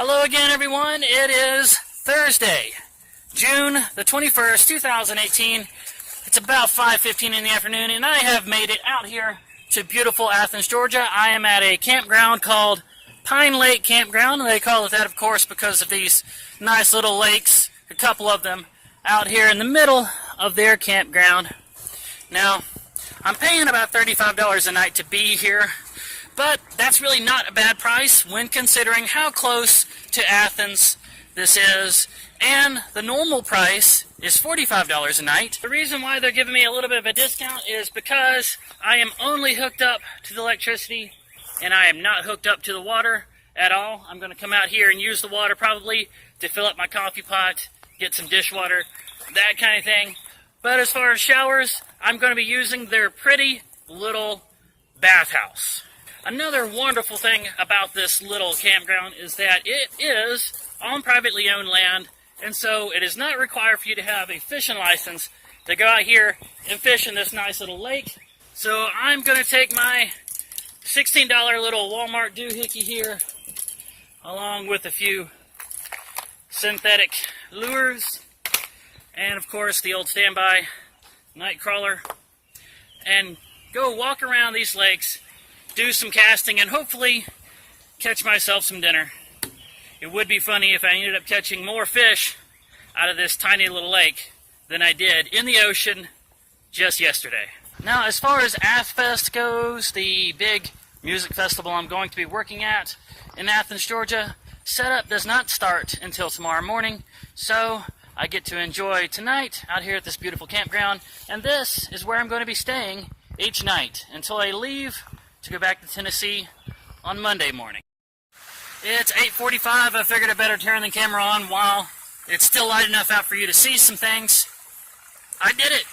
Hello again, everyone. It is Thursday, June the 21st, 2018. It's about 5:15 in the afternoon, and I have made it out here to beautiful Athens, Georgia. I am at a campground called Pine Lake Campground. They call it that, of course, because of these nice little lakes, a couple of them, out here in the middle of their campground. Now, I'm paying about $35 a night to be here, but that's really not a bad price when considering how close to Athens this is, and the normal price is $45 a night. The reason why they're giving me a little bit of a discount is because I am only hooked up to the electricity and I am not hooked up to the water at all. I'm going to come out here and use the water probably to fill up my coffee pot, get some dishwater, that kind of thing. But as far as showers, I'm going to be using their pretty little bathhouse. Another wonderful thing about this little campground is that it is on privately owned land, and so it is not required for you to have a fishing license to go out here and fish in this nice little lake. So I'm going to take my $16 little Walmart doohickey here, along with a few synthetic lures, and of course the old standby night crawler, and go walk around these lakes, do some casting, and hopefully catch myself some dinner. It would be funny if I ended up catching more fish out of this tiny little lake than I did in the ocean just yesterday. Now, as far as Athfest goes, the big music festival I'm going to be working at in Athens, Georgia, setup does not start until tomorrow morning, so I get to enjoy tonight out here at this beautiful campground, and this is where I'm going to be staying each night until I leave to go back to Tennessee on Monday morning. It's 8:45. I figured I better turn the camera on while it's still light enough out for you to see some things. I did it.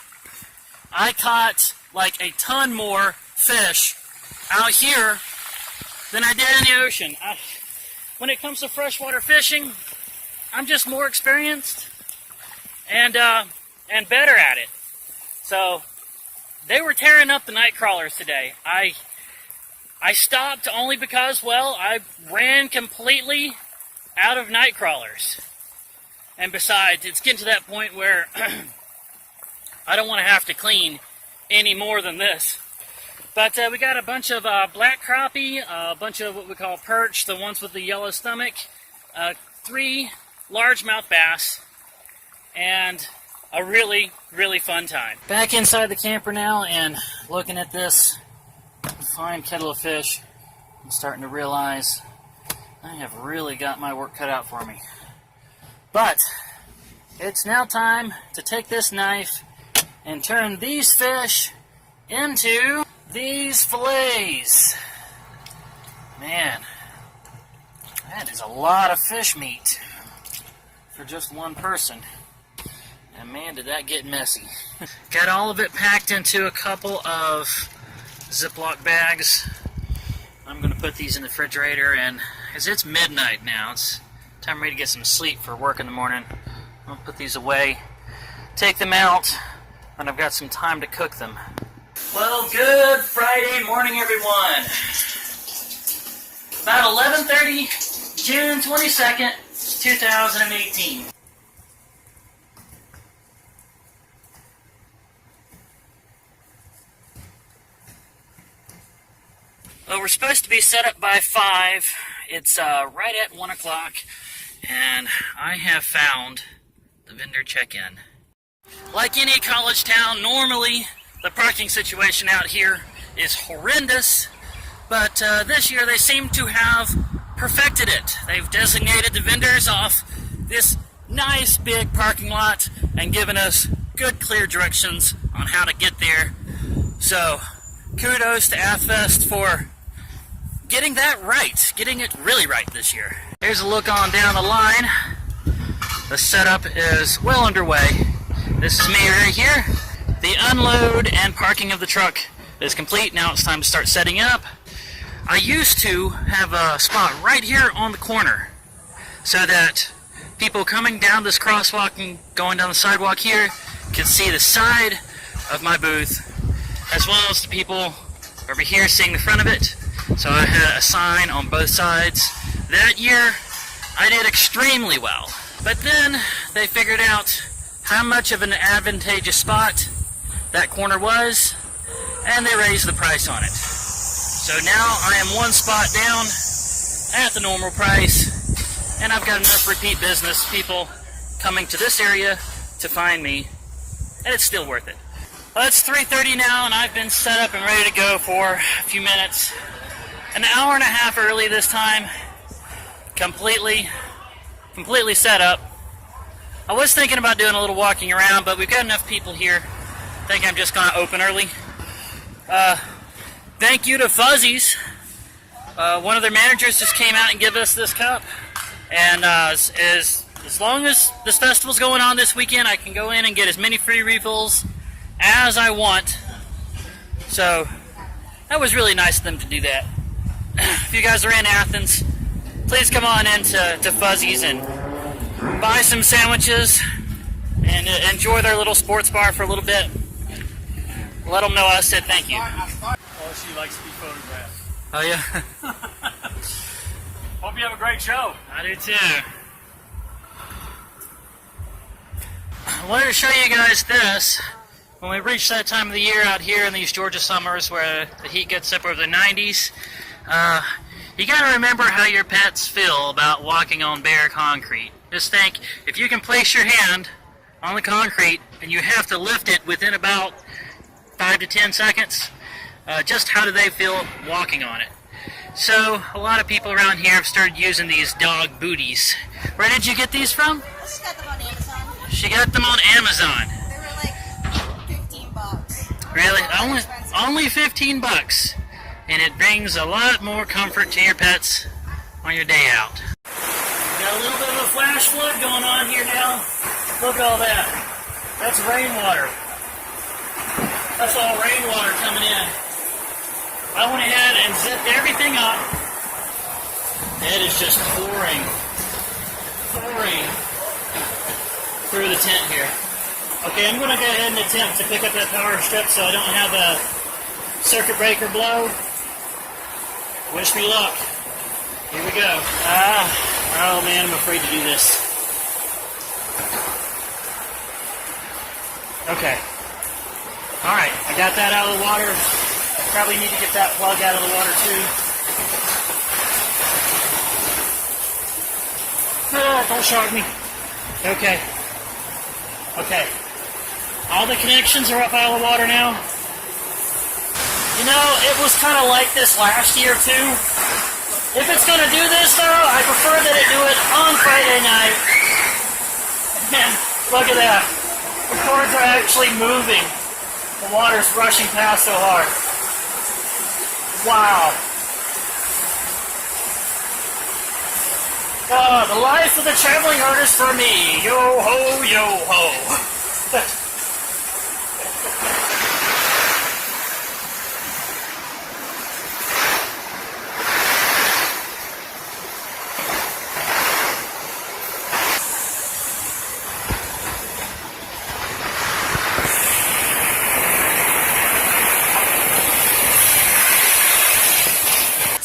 I caught like a ton more fish out here than I did in the ocean. When it comes to freshwater fishing, I'm just more experienced and better at it. So they were tearing up the night crawlers today. I stopped only because, well, I ran completely out of night crawlers. And besides, it's getting to that point where I don't want to have to clean any more than this. But we got a bunch of black crappie, a bunch of what we call perch, the ones with the yellow stomach, 3 largemouth bass, and a really, really fun time. Back inside the camper now and looking at this fine kettle of fish, I'm starting to realize I have really got my work cut out for me. But it's now time to take this knife and turn these fish into these fillets. Man, that is a lot of fish meat for just one person. And man, did that get messy. Got all of it packed into a couple of Ziploc bags. I'm going to put these in the refrigerator, and as it's midnight now, it's time for me to get some sleep for work in the morning. I'll put these away, take them out, and I've got some time to cook them. Well, good Friday morning, everyone. About 11:30, June 22nd, 2018. Well, we're supposed to be set up by 5. It's right at 1 o'clock, and I have found the vendor check-in. Like any college town, normally the parking situation out here is horrendous, but this year they seem to have perfected it. They've designated the vendors off this nice big parking lot and given us good clear directions on how to get there. So, kudos to Athfest for getting that right, getting it really right this year. Here's a look on down the line. The setup is well underway. This is me right here. The unload and parking of the truck is complete. Now it's time to start setting up. I used to have a spot right here on the corner so that people coming down this crosswalk and going down the sidewalk here could see the side of my booth, as well as the people over here seeing the front of it. So I had a sign on both sides. That year, I did extremely well. But then they figured out how much of an advantageous spot that corner was, and they raised the price on it. So now I am one spot down at the normal price, and I've got enough repeat business people coming to this area to find me, and it's still worth it. Well, it's 3:30 now, and I've been set up and ready to go for a few minutes. An hour and a half early this time, completely set up. I was thinking about doing a little walking around, but we've got enough people here. I think I'm just going to open early. Thank you to Fuzzies. One of their managers just came out and gave us this cup. And as long as this festival's going on this weekend, I can go in and get as many free refills as I want. So that was really nice of them to do that. If you guys are in Athens, please come on in to Fuzzies and buy some sandwiches and enjoy their little sports bar for a little bit. Let them know I said thank you. Oh, she likes to be photographed. Oh yeah? Hope you have a great show. I do too. I wanted to show you guys this. When we reach that time of the year out here in these Georgia summers where the heat gets up over the 90s, you got to remember how your pets feel about walking on bare concrete. Just think, if you can place your hand on the concrete and you have to lift it within about 5 to 10 seconds, just how do they feel walking on it? So a lot of people around here have started using these dog booties. Where did you get these from? She got them on Amazon. She got them on Amazon. They were like 15 bucks. Really? Only 15 bucks. And it brings a lot more comfort to your pets on your day out. Got a little bit of a flash flood going on here now. Look at all that. That's rainwater. That's all rainwater coming in. I went ahead and zipped everything up. It is just pouring through the tent here. Okay, I'm going to go ahead and attempt to pick up that power strip so I don't have a circuit breaker blow. Wish me luck. Here we go. Oh man, I'm afraid to do this. Okay. Alright, I got that out of the water. Probably need to get that plug out of the water too. Don't shock me. Okay. Okay. All the connections are up out of the water now. You know, it was kind of like this last year too. If it's going to do this though, I prefer that it do it on Friday night. Man, look at that. The cords are actually moving. The water's rushing past so hard. Wow. The life of the traveling artist for me. Yo ho, yo ho.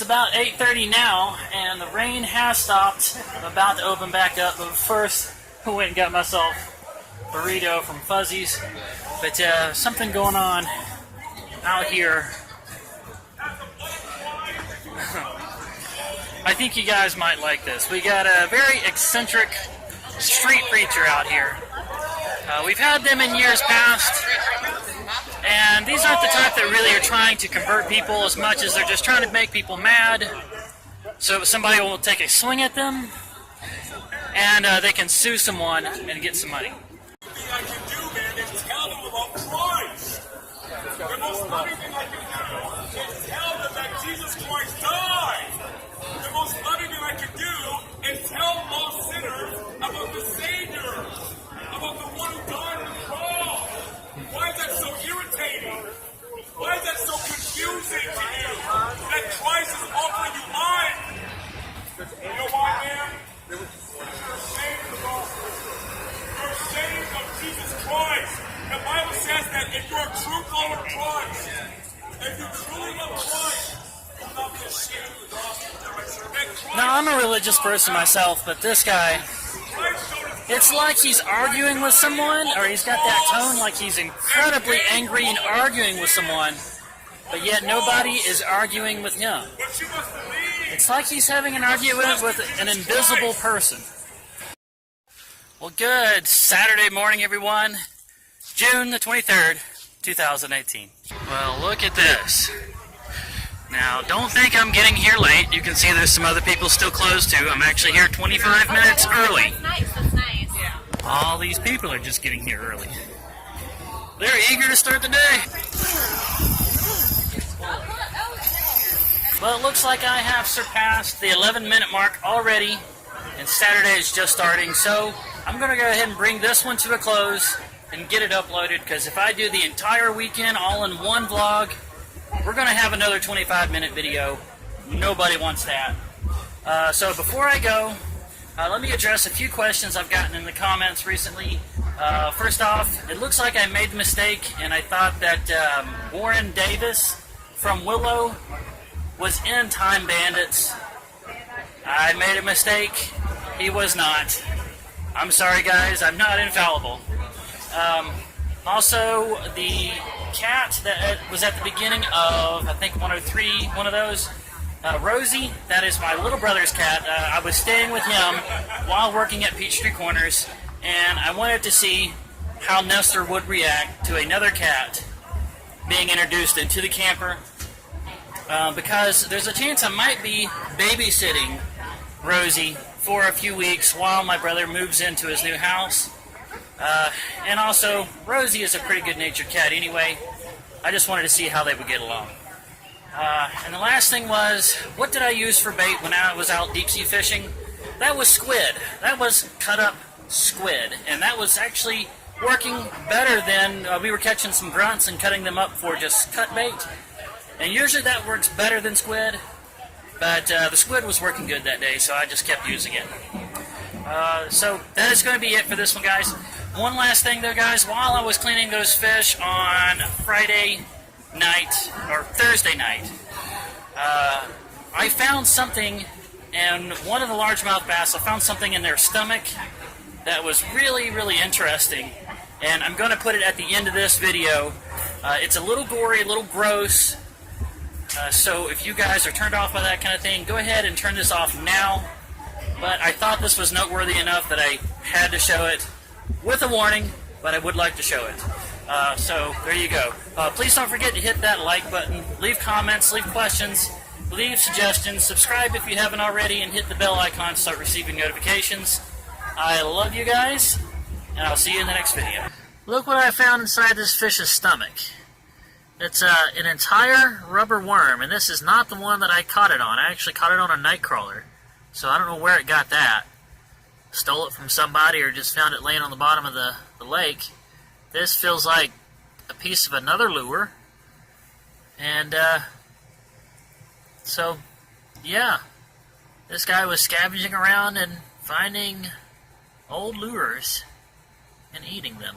About 8:30 now, and the rain has stopped. I'm about to open back up, but first I went and got myself a burrito from Fuzzies. But something going on out here. I think you guys might like this. We got a very eccentric street preacher out here. We've had them in years past. And these aren't the type that really are trying to convert people as much as they're just trying to make people mad. So somebody will take a swing at them, and they can sue someone and get some money. The thing I can do, man, is tell them about Christ. The most loving thing I can do is tell them that Jesus Christ died. The most loving thing I can do is tell lost sinners about the Savior, about the one who died on the cross. Why is that so irritating? Why is that so confusing to you? That Christ is offering you life. You know why, man? You're ashamed of the gospel. You're ashamed religious person myself, but this guy, it's like he's arguing with someone, or he's got that tone like he's incredibly angry and arguing with someone, but yet nobody is arguing with him. It's like he's having an argument with an invisible person. Well, good Saturday morning, everyone. June the 23rd, 2018. Well, look at this. Now, don't think I'm getting here late. You can see there's some other people still closed too. I'm actually here 25 minutes early. That's nice, that's nice. Yeah. All these people are just getting here early. They're eager to start the day. Well, it looks like I have surpassed the 11-minute mark already, and Saturday is just starting, so I'm going to go ahead and bring this one to a close and get it uploaded, because if I do the entire weekend all in one vlog, we're going to have another 25-minute video. Nobody wants that. So before I go, let me address a few questions I've gotten in the comments recently. First off, it looks like I made the mistake, and I thought that Warren Davis from Willow was in Time Bandits. I made a mistake. He was not. I'm sorry, guys. I'm not infallible. Also, the cat that was at the beginning of, I think, 103, one of those, Rosie, that is my little brother's cat. I was staying with him while working at Peachtree Corners, and I wanted to see how Nestor would react to another cat being introduced into the camper, because there's a chance I might be babysitting Rosie for a few weeks while my brother moves into his new house. And also, Rosie is a pretty good-natured cat anyway. I just wanted to see how they would get along. And the last thing was, what did I use for bait when I was out deep-sea fishing? That was squid. That was cut-up squid. And that was actually working better than we were catching some grunts and cutting them up for just cut bait. And usually that works better than squid. But the squid was working good that day, so I just kept using it. So that is going to be it for this one, guys. One last thing though, guys. While I was cleaning those fish on Friday night, or Thursday night, I found something in one of the largemouth bass. I found something in their stomach that was really, really interesting. And I'm going to put it at the end of this video. It's a little gory, a little gross. So if you guys are turned off by that kind of thing, go ahead and turn this off now. But I thought this was noteworthy enough that I had to show it with a warning, but I would like to show it. So there you go. Please don't forget to hit that like button, leave comments, leave questions, leave suggestions, subscribe if you haven't already, and hit the bell icon to start receiving notifications. I love you guys, and I'll see you in the next video. Look what I found inside this fish's stomach. It's an entire rubber worm, and this is not the one that I caught it on. I actually caught it on a nightcrawler. So I don't know where it got that. Stole it from somebody or just found it laying on the bottom of the lake. This feels like a piece of another lure. And, so, yeah. This guy was scavenging around and finding old lures and eating them.